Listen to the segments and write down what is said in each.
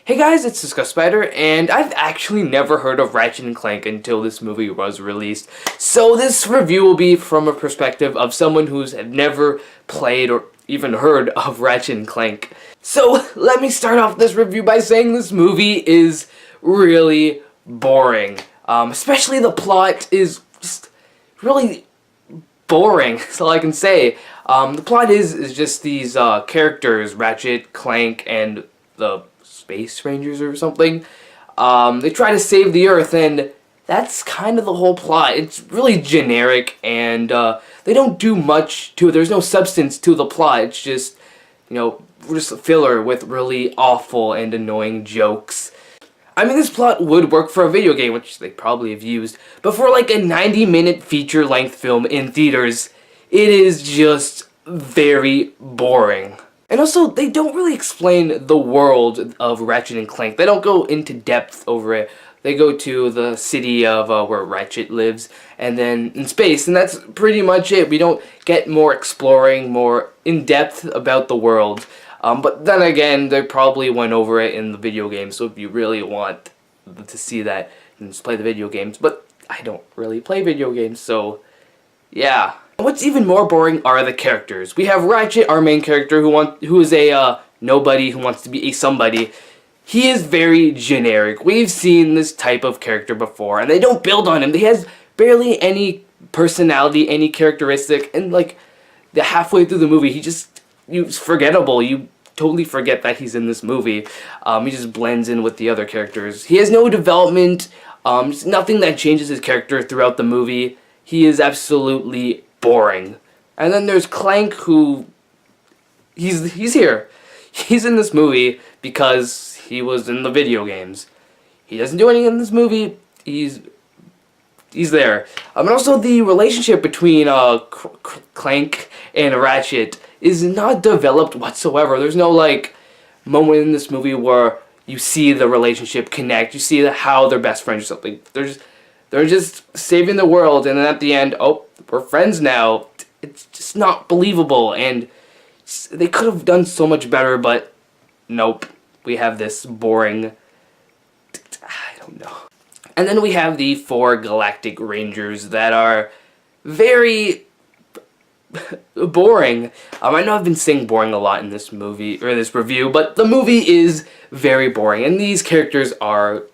Hey guys, it's Discuss Spider, and I've actually never heard of Ratchet and Clank until this movie was released. So this review will be from a perspective of someone who's never played or even heard of Ratchet and Clank. So let me start off this review by saying this movie is really boring. Especially the plot is just really boring, that's all I can say. The plot is just these characters, Ratchet, Clank, and the Space Rangers or something. They try to save the Earth, and that's kind of the whole plot. It's really generic, and they don't do much to it. There's no substance to the plot. It's just, just a filler with really awful and annoying jokes. I mean, this plot would work for a video game, which they probably have used, but for like a 90-minute feature-length film in theaters, it is just very boring. And also, they don't really explain the world of Ratchet and Clank. They don't go into depth over it. They go to the city of where Ratchet lives, and then in space, and that's pretty much it. We don't get more exploring, more in-depth about the world. But then again, they probably went over it in the video game, so if you really want to see that, then just play the video games. But I don't really play video games, so yeah. What's even more boring are the characters. We have Ratchet, our main character, who is a nobody who wants to be a somebody. He is very generic. We've seen this type of character before, and they don't build on him. He has barely any personality, any characteristic, and like the halfway through the movie, he's forgettable. You totally forget that he's in this movie. He just blends in with the other characters. He has no development. Just nothing that changes his character throughout the movie. He is absolutely boring. And then there's Clank, who he's here. He's in this movie because he was in the video games. He doesn't do anything in this movie. He's there. And also the relationship between Clank and Ratchet is not developed whatsoever. There's no like moment in this movie where you see the relationship connect. You see how they're best friends or something. They're just saving the world, and then at the end, oh, we're friends now. It's just not believable, and they could have done so much better, but nope. We have this boring, I don't know. And then we have the 4 Galactic Rangers that are very boring. I know I've been saying boring a lot in this movie, or this review, but the movie is very boring, and these characters are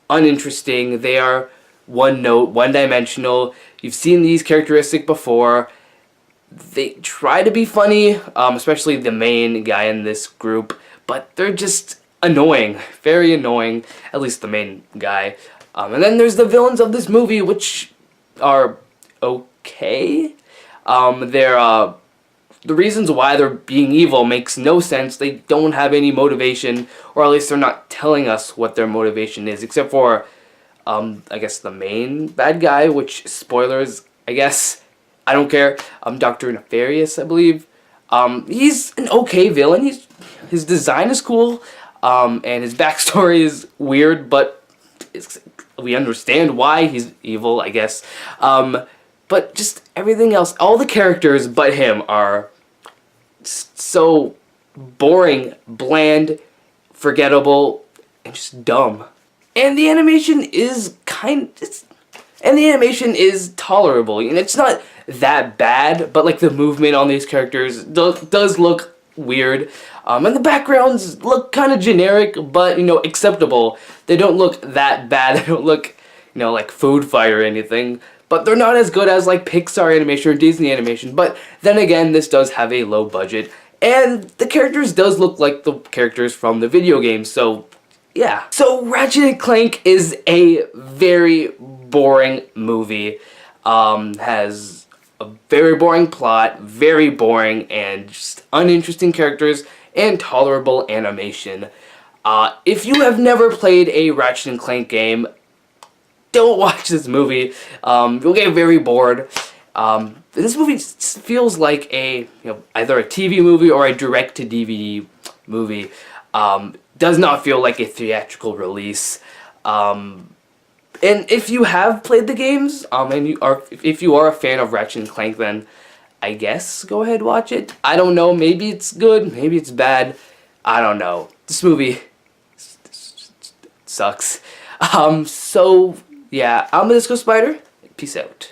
uninteresting. They are one-note, one-dimensional. You've seen these characteristics before. They try to be funny, especially the main guy in this group, but they're just annoying, very annoying, at least the main guy. And then there's the villains of this movie, which are okay. The reasons why they're being evil makes no sense. They don't have any motivation, or at least they're not telling us what their motivation is, except for I guess the main bad guy, which, spoilers, I guess, I don't care, Dr. Nefarious, I believe. He's an okay villain. His design is cool, and his backstory is weird, but we understand why he's evil, I guess. But just everything else, all the characters but him are so boring, bland, forgettable, and just dumb. And the animation is tolerable. And it's not that bad, but like the movement on these characters does look weird. And the backgrounds look kind of generic, but acceptable. They don't look that bad. They don't look, like Food Fight or anything. But they're not as good as like Pixar animation or Disney animation. But then again, this does have a low budget, and the characters does look like the characters from the video game. So yeah. So Ratchet and Clank is a very boring movie. Has a very boring plot, very boring, and just uninteresting characters, and tolerable animation. If you have never played a Ratchet and Clank game, don't watch this movie. You'll get very bored. This movie feels like a either a TV movie or a direct-to-DVD movie. Does not feel like a theatrical release. And if you have played the games, and if you are a fan of Ratchet and Clank, then I guess go ahead watch it. I don't know. Maybe it's good. Maybe it's bad. I don't know. This movie is sucks. So yeah, I'm the Disco Spider. Peace out.